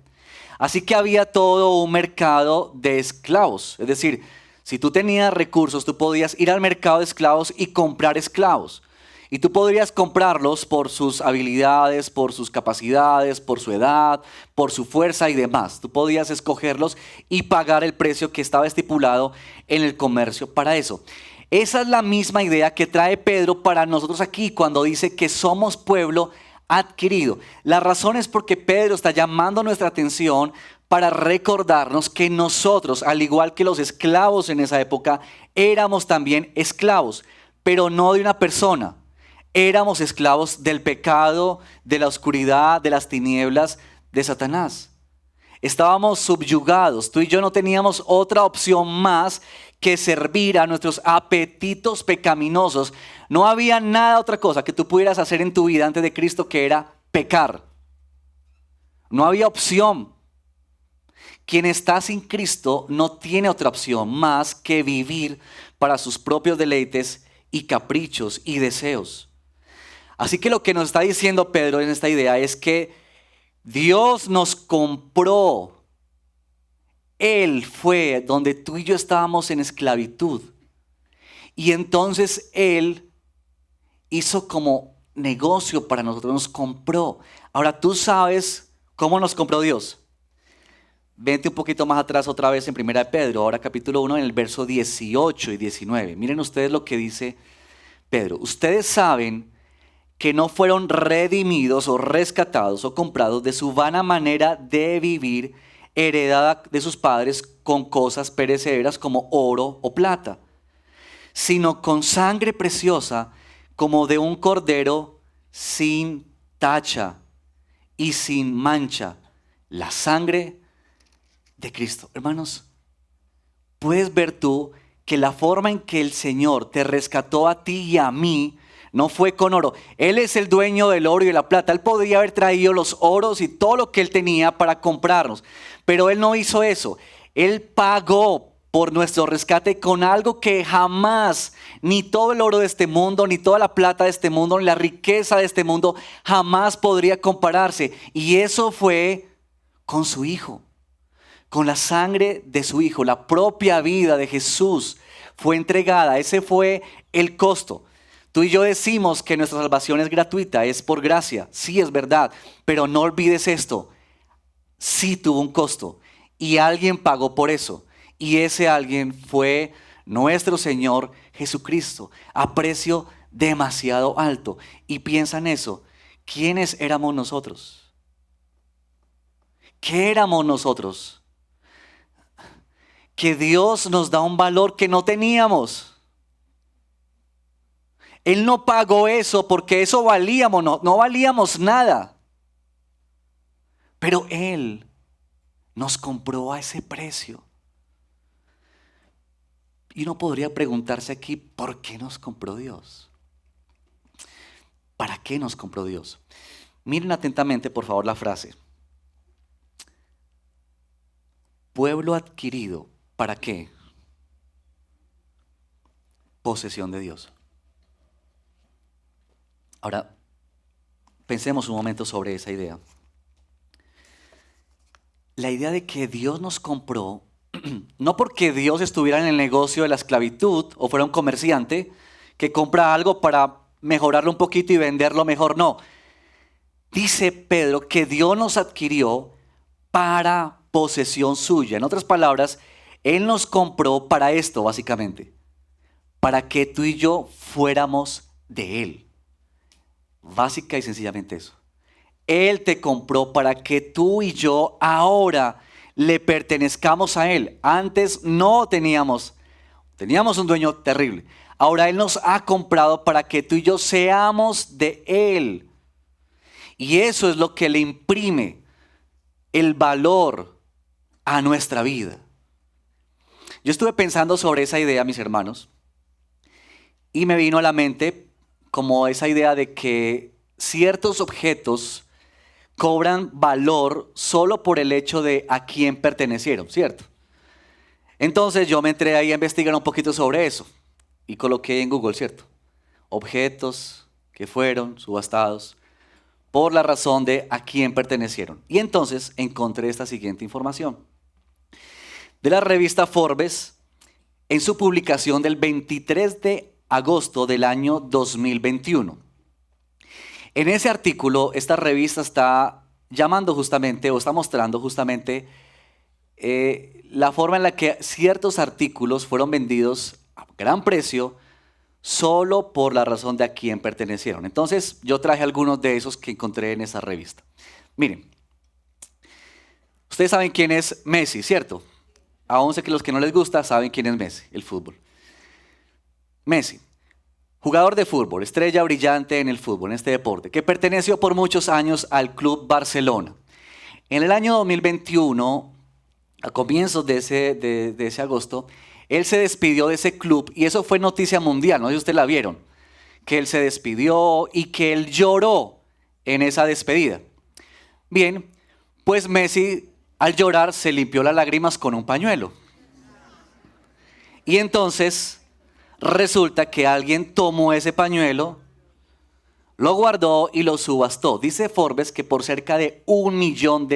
Así que había todo un mercado de esclavos. Es decir, si tú tenías recursos, tú podías ir al mercado de esclavos y comprar esclavos. Y tú podrías comprarlos por sus habilidades, por sus capacidades, por su edad, por su fuerza y demás. Tú podías escogerlos y pagar el precio que estaba estipulado en el comercio para eso. Esa es la misma idea que trae Pedro para nosotros aquí cuando dice que somos pueblo adquirido. La razón es porque Pedro está llamando nuestra atención para recordarnos que nosotros, al igual que los esclavos en esa época, éramos también esclavos, pero no de una persona. Éramos esclavos del pecado, de la oscuridad, de las tinieblas, de Satanás. Estábamos subyugados. Tú y yo no teníamos otra opción más que servir a nuestros apetitos pecaminosos. No había nada otra cosa que tú pudieras hacer en tu vida antes de Cristo que era pecar. No había opción. Quien está sin Cristo no tiene otra opción más que vivir para sus propios deleites y caprichos y deseos. Así que lo que nos está diciendo Pedro en esta idea es que Dios nos compró. Él fue donde tú y yo estábamos en esclavitud. Y entonces Él hizo como negocio para nosotros, nos compró. Ahora tú sabes cómo nos compró Dios. Vente un poquito más atrás otra vez en 1 Pedro, ahora capítulo 1, en el verso 18 y 19. Miren ustedes lo que dice Pedro. Ustedes saben que no fueron redimidos o rescatados o comprados de su vana manera de vivir heredada de sus padres con cosas perecederas como oro o plata, sino con sangre preciosa como de un cordero sin tacha y sin mancha, la sangre de Cristo. Hermanos, puedes ver tú que la forma en que el Señor te rescató a ti y a mí no fue con oro. Él es el dueño del oro y de la plata. Él podría haber traído los oros y todo lo que él tenía para comprarnos. Pero él no hizo eso. Él pagó por nuestro rescate con algo que jamás, ni todo el oro de este mundo, ni toda la plata de este mundo, ni la riqueza de este mundo, jamás podría compararse. Y eso fue con su Hijo. Con la sangre de su Hijo. La propia vida de Jesús fue entregada. Ese fue el costo. Tú y yo decimos que nuestra salvación es gratuita, es por gracia. Sí, es verdad, pero no olvides esto. Sí tuvo un costo y alguien pagó por eso. Y ese alguien fue nuestro Señor Jesucristo, a precio demasiado alto. Y piensa en eso. ¿Quiénes éramos nosotros? ¿Qué éramos nosotros? Que Dios nos da un valor que no teníamos. Él no pagó eso porque eso valíamos, no valíamos nada. Pero Él nos compró a ese precio. Y uno podría preguntarse aquí, ¿por qué nos compró Dios? ¿Para qué nos compró Dios? Miren atentamente, por favor, la frase. Pueblo adquirido, ¿para qué? Posesión de Dios. Ahora, pensemos un momento sobre esa idea. La idea de que Dios nos compró, no porque Dios estuviera en el negocio de la esclavitud o fuera un comerciante que compra algo para mejorarlo un poquito y venderlo mejor, no. Dice Pedro que Dios nos adquirió para posesión suya. En otras palabras, Él nos compró para esto, básicamente. para que tú y yo fuéramos de Él. Básica y sencillamente eso. Él te compró para que tú y yo ahora le pertenezcamos a Él. Antes no teníamos un dueño terrible. Ahora Él nos ha comprado para que tú y yo seamos de Él. Y eso es lo que le imprime el valor a nuestra vida. Yo estuve pensando sobre esa idea, mis hermanos, y me vino a la mente como esa idea de que ciertos objetos cobran valor solo por el hecho de a quién pertenecieron, ¿cierto? Entonces yo me entré ahí a investigar un poquito sobre eso y coloqué en Google, ¿cierto? Objetos que fueron subastados por la razón de a quién pertenecieron. Y entonces encontré esta siguiente información. De la revista Forbes, en su publicación del 23 de agosto del año 2021. En ese artículo, esta revista está llamando justamente, o está mostrando justamente, la forma en la que ciertos artículos fueron vendidos a gran precio solo por la razón de a quién pertenecieron. Entonces, yo traje algunos de esos que encontré en esa revista. Miren, ustedes saben quién es Messi, ¿cierto? Aún sé que los que no les gusta saben quién es Messi, el fútbol. Messi, jugador de fútbol, estrella brillante en el fútbol, en este deporte, que perteneció por muchos años al Club Barcelona. En el año 2021, a comienzos de ese agosto, él se despidió de ese club y eso fue noticia mundial, no sé si ustedes la vieron, que él se despidió y que él lloró en esa despedida. Bien, pues Messi al llorar se limpió las lágrimas con un pañuelo. Y entonces resulta que alguien tomó ese pañuelo, lo guardó y lo subastó. Dice Forbes que por cerca de $1 millón.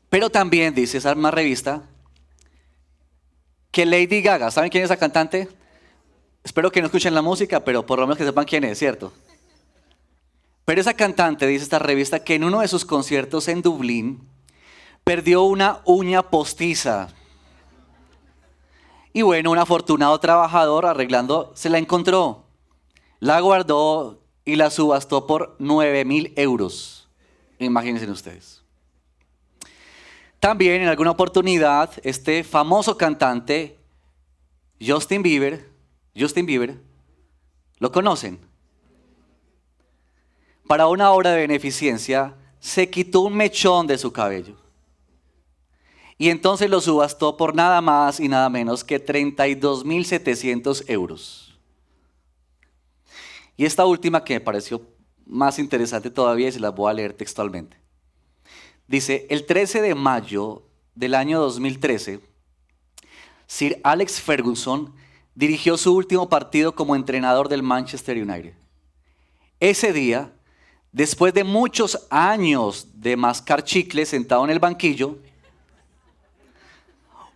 Pero también dice esa misma revista que Lady Gaga, ¿saben quién es esa cantante? Espero que no escuchen la música, pero por lo menos que sepan quién es, ¿cierto? Pero esa cantante, dice esta revista, que en uno de sus conciertos en Dublín perdió una uña postiza. Y bueno, un afortunado trabajador arreglando se la encontró, la guardó y la subastó por 9.000 euros. Imagínense ustedes. También en alguna oportunidad este famoso cantante Justin Bieber, ¿lo conocen? Para una obra de beneficencia se quitó un mechón de su cabello. Y entonces lo subastó por nada más y nada menos que 32.700 euros. Y esta última que me pareció más interesante todavía y se las voy a leer textualmente. Dice, el 13 de mayo del año 2013, Sir Alex Ferguson dirigió su último partido como entrenador del Manchester United. Ese día, después de muchos años de mascar chicle sentado en el banquillo,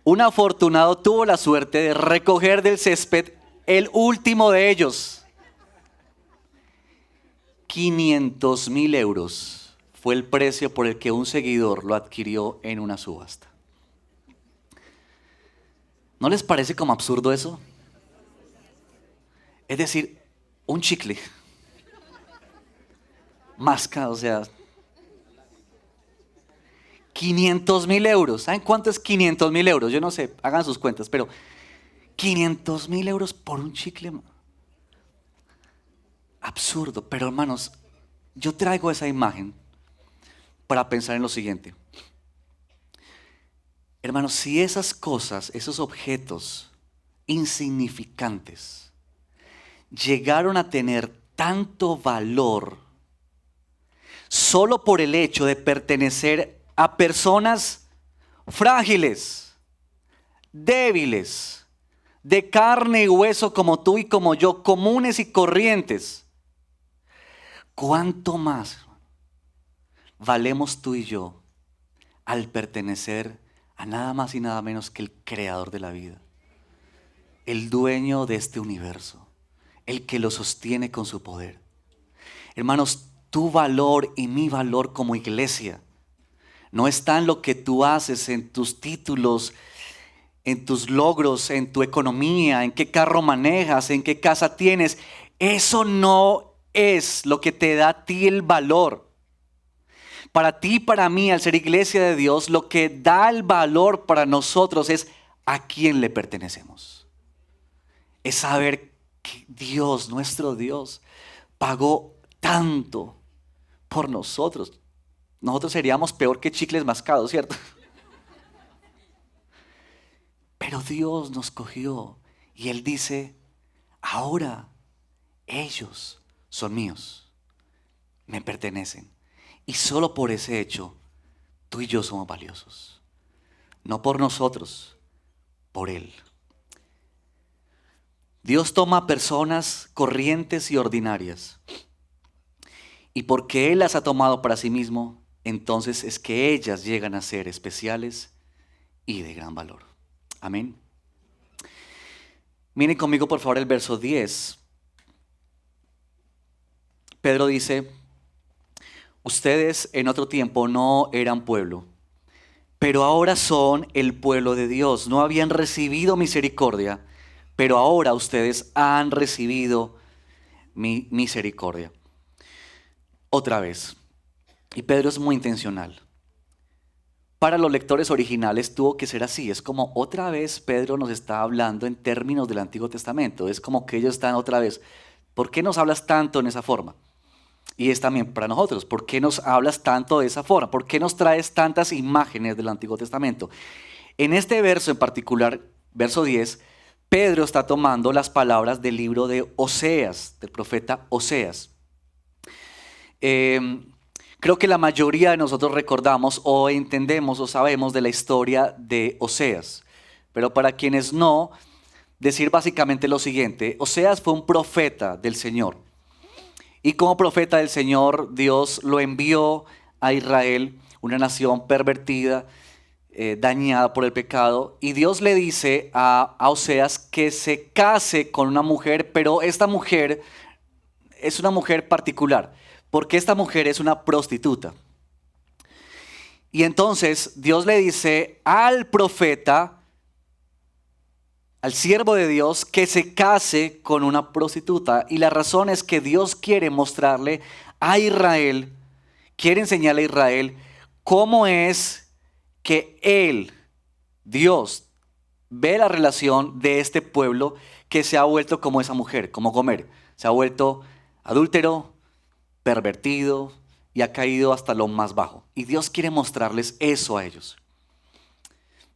un afortunado tuvo la suerte de recoger del césped el último de ellos. 500.000 euros fue el precio por el que un seguidor lo adquirió en una subasta. ¿No les parece como absurdo eso? Es decir, un chicle. Masca, o sea, 500.000 euros. ¿Saben cuánto es 500.000 euros? Yo no sé, hagan sus cuentas, pero 500.000 euros por un chicle. Absurdo, pero hermanos, yo traigo esa imagen para pensar en lo siguiente. Hermanos, si esas cosas, esos objetos insignificantes llegaron a tener tanto valor solo por el hecho de pertenecer a personas frágiles, débiles, de carne y hueso como tú y como yo, comunes y corrientes, ¿cuánto más valemos tú y yo al pertenecer a nada más y nada menos que el creador de la vida, el dueño de este universo, el que lo sostiene con su poder? Hermanos, tu valor y mi valor como iglesia no está en lo que tú haces, en tus títulos, en tus logros, en tu economía, en qué carro manejas, en qué casa tienes. Eso no es lo que te da a ti el valor. Para ti y para mí, al ser iglesia de Dios, lo que da el valor para nosotros es a quién le pertenecemos. Es saber que Dios, nuestro Dios, pagó tanto por nosotros. Nosotros seríamos peor que chicles mascados, ¿cierto? Pero Dios nos cogió y Él dice, ahora ellos son míos, me pertenecen. Y solo por ese hecho, tú y yo somos valiosos. No por nosotros, por Él. Dios toma personas corrientes y ordinarias. Y porque Él las ha tomado para sí mismo, entonces es que ellas llegan a ser especiales y de gran valor. Amén. Miren conmigo por favor el verso 10. Pedro dice, ustedes en otro tiempo no eran pueblo, pero ahora son el pueblo de Dios. No habían recibido misericordia, pero ahora ustedes han recibido mi misericordia. Otra vez. Y Pedro es muy intencional. Para los lectores originales tuvo que ser así. Es como otra vez Pedro nos está hablando en términos del Antiguo Testamento. Es como que ellos están otra vez. ¿Por qué nos hablas tanto en esa forma? Y es también para nosotros. ¿Por qué nos hablas tanto de esa forma? ¿Por qué nos traes tantas imágenes del Antiguo Testamento? En este verso en particular, verso 10, Pedro está tomando las palabras del libro de Oseas, del profeta Oseas. Creo que la mayoría de nosotros recordamos o entendemos o sabemos de la historia de Oseas. Pero para quienes no, decir básicamente lo siguiente. Oseas fue un profeta del Señor. Y como profeta del Señor, Dios lo envió a Israel, una nación pervertida, dañada por el pecado. Y Dios le dice a Oseas que se case con una mujer, pero esta mujer es una mujer particular. Porque esta mujer es una prostituta. Y entonces Dios le dice al profeta, al siervo de Dios, que se case con una prostituta. Y la razón es que Dios quiere mostrarle a Israel, quiere enseñarle a Israel cómo es que Él, Dios, ve la relación de este pueblo que se ha vuelto como esa mujer, como Gomer. Se ha vuelto adúltero, pervertido y ha caído hasta lo más bajo. Y Dios quiere mostrarles eso a ellos.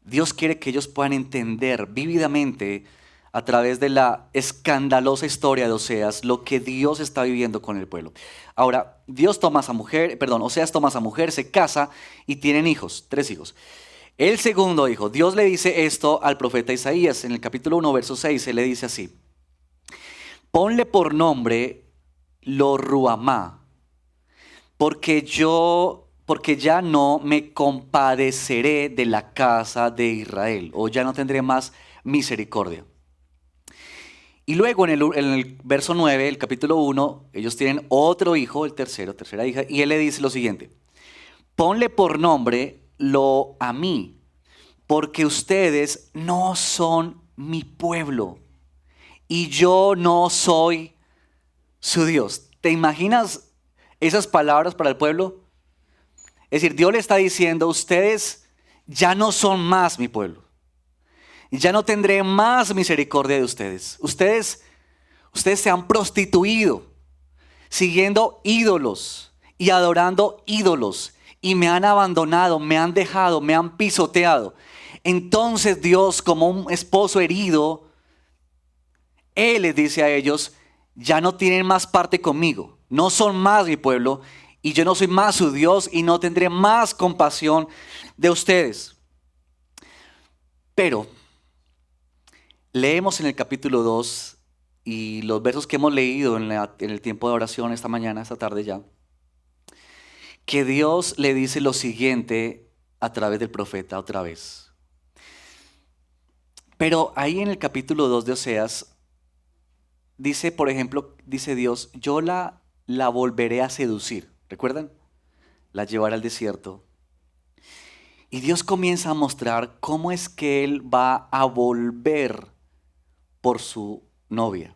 Dios quiere que ellos puedan entender vívidamente a través de la escandalosa historia de Oseas lo que Dios está viviendo con el pueblo. Ahora, Oseas toma a esa mujer, se casa y tienen hijos, 3 hijos. El segundo hijo, Dios le dice esto al profeta Isaías en el capítulo 1, verso 6, se le dice así: ponle por nombre Lo Ruhamá, porque ya no me compadeceré de la casa de Israel, o ya no tendré más misericordia. Y luego en el verso 9, el capítulo 1, ellos tienen otro hijo, tercera hija, y él le dice lo siguiente: ponle por nombre Lo Amí, porque ustedes no son mi pueblo, y yo no soy su Dios. ¿Te imaginas esas palabras para el pueblo? Es decir, Dios le está diciendo, ustedes ya no son más mi pueblo. Ya no tendré más misericordia de ustedes. Ustedes se han prostituido, siguiendo ídolos y adorando ídolos. Y me han abandonado, me han dejado, me han pisoteado. Entonces Dios, como un esposo herido, Él les dice a ellos, ya no tienen más parte conmigo. No son más mi pueblo. Y yo no soy más su Dios y no tendré más compasión de ustedes. Pero leemos en el capítulo 2 y los versos que hemos leído en el tiempo de oración esta mañana, esta tarde ya, que Dios le dice lo siguiente a través del profeta otra vez. Pero ahí en el capítulo 2 de Oseas, dice, por ejemplo, dice Dios, yo la volveré a seducir. ¿Recuerdan? La llevará al desierto. Y Dios comienza a mostrar cómo es que Él va a volver por su novia.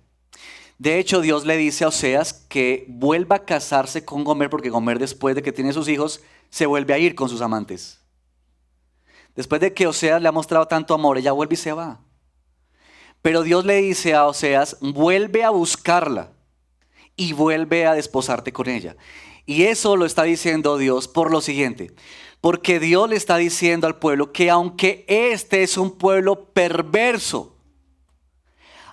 De hecho, Dios le dice a Oseas que vuelva a casarse con Gomer, porque Gomer, después de que tiene sus hijos, se vuelve a ir con sus amantes. Después de que Oseas le ha mostrado tanto amor, ella vuelve y se va. Pero Dios le dice a Oseas, vuelve a buscarla y vuelve a desposarte con ella. Y eso lo está diciendo Dios por lo siguiente. Porque Dios le está diciendo al pueblo que aunque este es un pueblo perverso,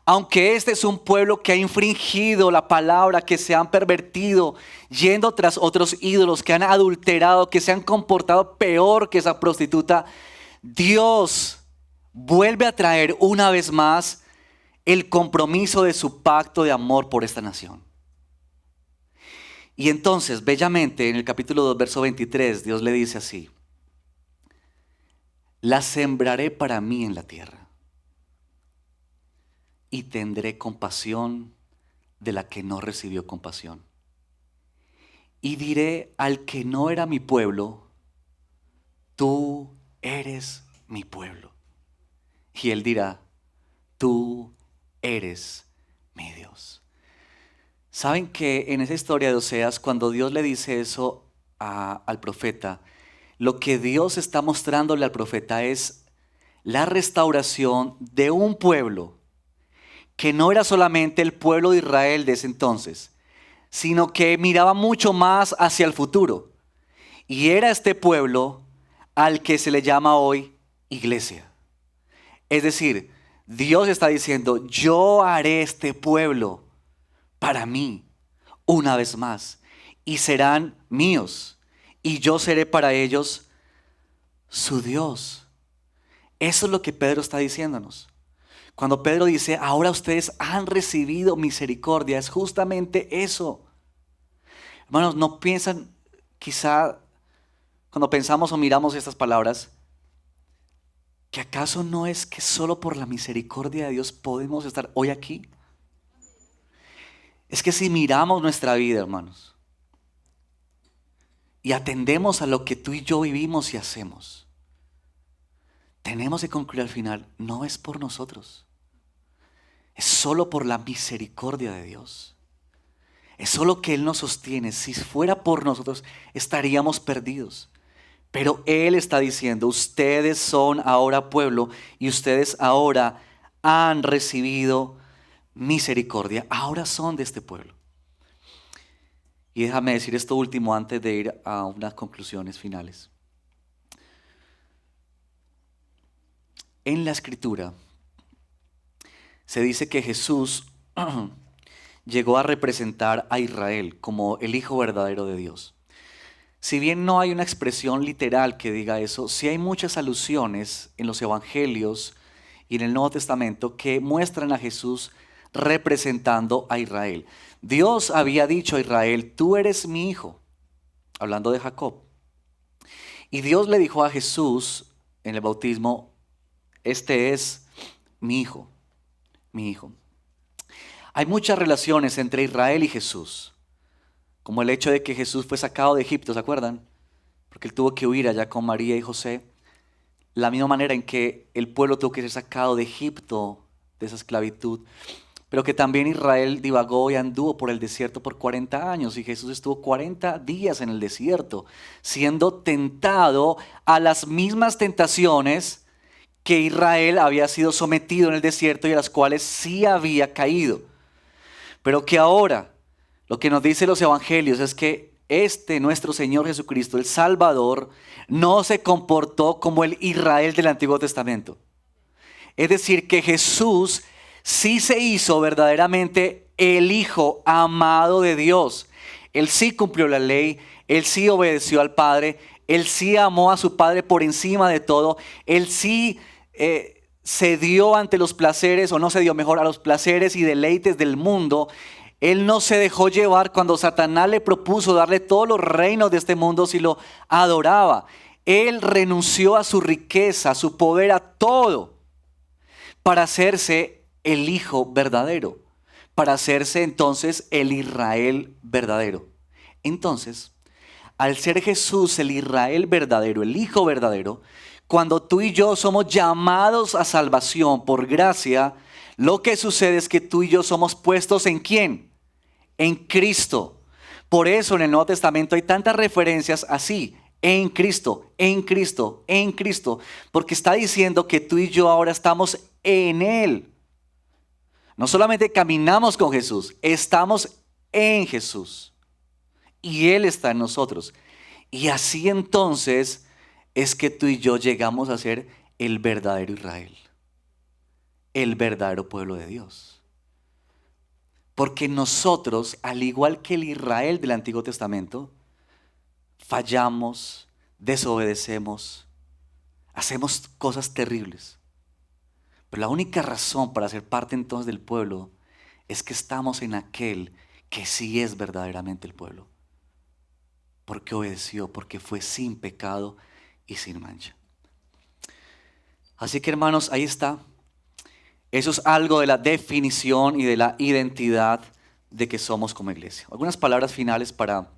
aunque este es un pueblo que ha infringido la palabra, que se han pervertido, yendo tras otros ídolos, que han adulterado, que se han comportado peor que esa prostituta, Dios vuelve a traer una vez más el compromiso de su pacto de amor por esta nación. Y entonces, bellamente, en el capítulo 2, verso 23, Dios le dice así: la sembraré para mí en la tierra y tendré compasión de la que no recibió compasión. Y diré al que no era mi pueblo, tú eres mi pueblo. Y él dirá, tú eres mi Dios. ¿Saben que en esa historia de Oseas, cuando Dios le dice eso al profeta, lo que Dios está mostrándole al profeta es la restauración de un pueblo que no era solamente el pueblo de Israel de ese entonces, sino que miraba mucho más hacia el futuro. Y era este pueblo al que se le llama hoy iglesia. Es decir, Dios está diciendo, yo haré este pueblo para mí una vez más y serán míos y yo seré para ellos su Dios. Eso es lo que Pedro está diciéndonos. Cuando Pedro dice, ahora ustedes han recibido misericordia, es justamente eso. Hermanos, no piensan, quizá cuando pensamos o miramos estas palabras, que acaso no es que solo por la misericordia de Dios podemos estar hoy aquí. Es que si miramos nuestra vida, hermanos, y atendemos a lo que tú y yo vivimos y hacemos, tenemos que concluir al final, no es por nosotros. Es solo por la misericordia de Dios. Es solo que Él nos sostiene. Si fuera por nosotros, estaríamos perdidos. Pero Él está diciendo, ustedes son ahora pueblo y ustedes ahora han recibido misericordia. Ahora son de este pueblo. Y déjame decir esto último antes de ir a unas conclusiones finales. En la Escritura se dice que Jesús llegó a representar a Israel como el Hijo verdadero de Dios. Si bien no hay una expresión literal que diga eso, sí hay muchas alusiones en los evangelios y en el Nuevo Testamento que muestran a Jesús representando a Israel. Dios había dicho a Israel, tú eres mi hijo, hablando de Jacob. Y Dios le dijo a Jesús en el bautismo, este es mi hijo, mi hijo. Hay muchas relaciones entre Israel y Jesús, como el hecho de que Jesús fue sacado de Egipto, ¿se acuerdan? Porque él tuvo que huir allá con María y José. La misma manera en que el pueblo tuvo que ser sacado de Egipto, de esa esclavitud. Pero que también Israel divagó y anduvo por el desierto por 40 años. Y Jesús estuvo 40 días en el desierto, siendo tentado a las mismas tentaciones que Israel había sido sometido en el desierto y a las cuales sí había caído. Pero que ahora, lo que nos dicen los evangelios es que nuestro Señor Jesucristo, el Salvador, no se comportó como el Israel del Antiguo Testamento. Es decir, que Jesús sí se hizo verdaderamente el Hijo amado de Dios. Él sí cumplió la ley, Él sí obedeció al Padre, Él sí amó a su Padre por encima de todo, Él sí se dio ante los placeres, o no se dio mejor, a los placeres y deleites del mundo. Él no se dejó llevar cuando Satanás le propuso darle todos los reinos de este mundo si lo adoraba. Él renunció a su riqueza, a su poder, a todo, para hacerse el Hijo verdadero, para hacerse entonces el Israel verdadero. Entonces, al ser Jesús el Israel verdadero, el Hijo verdadero, cuando tú y yo somos llamados a salvación por gracia, lo que sucede es que tú y yo somos puestos ¿en quién? En Cristo. Por eso en el Nuevo Testamento hay tantas referencias así, en Cristo, en Cristo, en Cristo, porque está diciendo que tú y yo ahora estamos en Él. No solamente caminamos con Jesús, estamos en Jesús y Él está en nosotros. Y así entonces es que tú y yo llegamos a ser el verdadero Israel, el verdadero pueblo de Dios. Porque nosotros, al igual que el Israel del Antiguo Testamento, fallamos, desobedecemos, hacemos cosas terribles. Pero la única razón para ser parte entonces del pueblo es que estamos en aquel que sí es verdaderamente el pueblo. Porque obedeció, porque fue sin pecado y sin mancha. Así que hermanos, ahí está. Eso es algo de la definición y de la identidad de que somos como iglesia. Algunas palabras finales para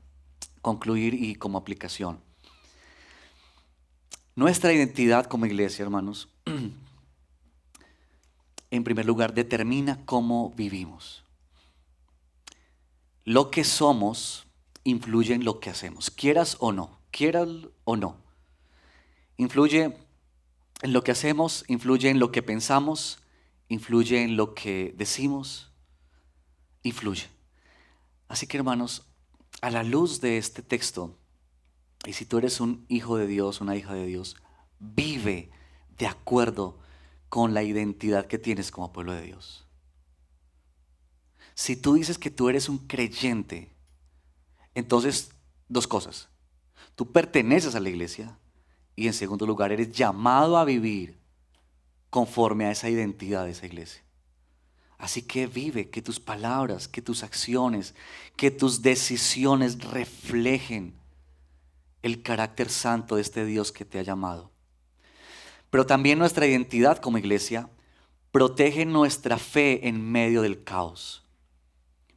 concluir y como aplicación. Nuestra identidad como iglesia, hermanos, en primer lugar, determina cómo vivimos. Lo que somos influye en lo que hacemos, quieras o no, Influye en lo que hacemos, influye en lo que pensamos, influye en lo que decimos, influye. Así que hermanos, a la luz de este texto, y si tú eres un hijo de Dios, una hija de Dios, vive de acuerdo con la identidad que tienes como pueblo de Dios. Si tú dices que tú eres un creyente, entonces dos cosas. Tú perteneces a la iglesia y en segundo lugar eres llamado a vivir conforme a esa identidad de esa iglesia. Así que vive, que tus palabras, que tus acciones, que tus decisiones reflejen el carácter santo de este Dios que te ha llamado. Pero también nuestra identidad como iglesia protege nuestra fe en medio del caos.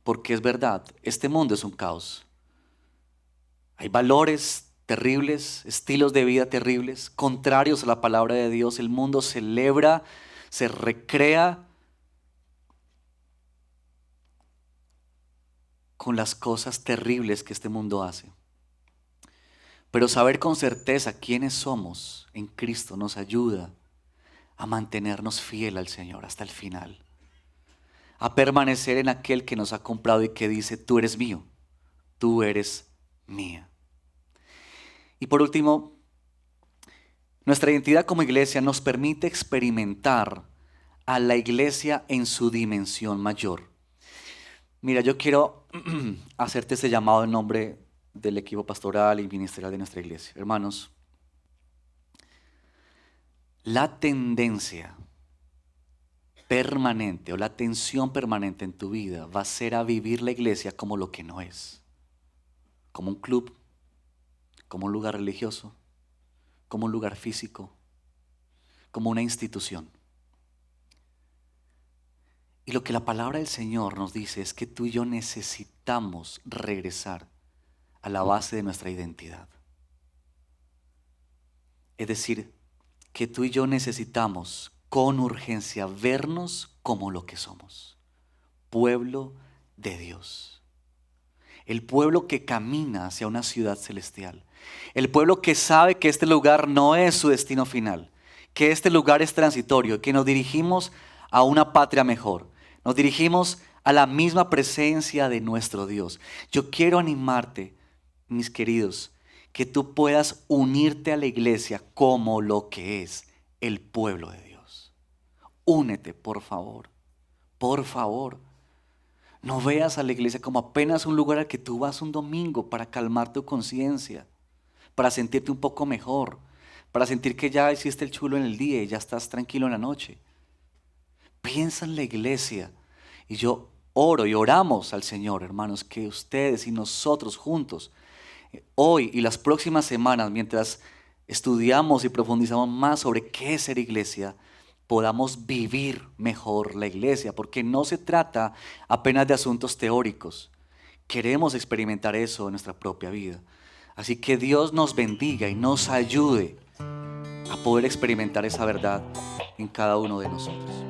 Porque es verdad, este mundo es un caos. Hay valores terribles, estilos de vida terribles, contrarios a la palabra de Dios. El mundo celebra, se recrea con las cosas terribles que este mundo hace. Pero saber con certeza quiénes somos en Cristo nos ayuda a mantenernos fiel al Señor hasta el final. A permanecer en aquel que nos ha comprado y que dice, tú eres mío, tú eres mía. Y por último, nuestra identidad como iglesia nos permite experimentar a la iglesia en su dimensión mayor. Mira, yo quiero hacerte este llamado en nombre del equipo pastoral y ministerial de nuestra iglesia. Hermanos, la tendencia permanente o la tensión permanente en tu vida va a ser a vivir la iglesia como lo que no es. Como un club, como un lugar religioso, como un lugar físico, como una institución. Y lo que la palabra del Señor nos dice es que tú y yo necesitamos regresar a la base de nuestra identidad. Es decir, que tú y yo necesitamos con urgencia vernos como lo que somos. Pueblo de Dios. El pueblo que camina hacia una ciudad celestial. El pueblo que sabe que este lugar no es su destino final. Que este lugar es transitorio. Que nos dirigimos a una patria mejor. Nos dirigimos a la misma presencia de nuestro Dios. Yo quiero animarte, mis queridos, que tú puedas unirte a la iglesia como lo que es el pueblo de Dios. Únete, por favor. Por favor. No veas a la iglesia como apenas un lugar al que tú vas un domingo para calmar tu conciencia, para sentirte un poco mejor, para sentir que ya hiciste el chulo en el día y ya estás tranquilo en la noche. Piensa en la iglesia. Y yo oro y oramos al Señor, hermanos, que ustedes y nosotros juntos, hoy y las próximas semanas, mientras estudiamos y profundizamos más sobre qué es ser iglesia, podamos vivir mejor la iglesia, porque no se trata apenas de asuntos teóricos. Queremos experimentar eso en nuestra propia vida. Así que Dios nos bendiga y nos ayude a poder experimentar esa verdad en cada uno de nosotros.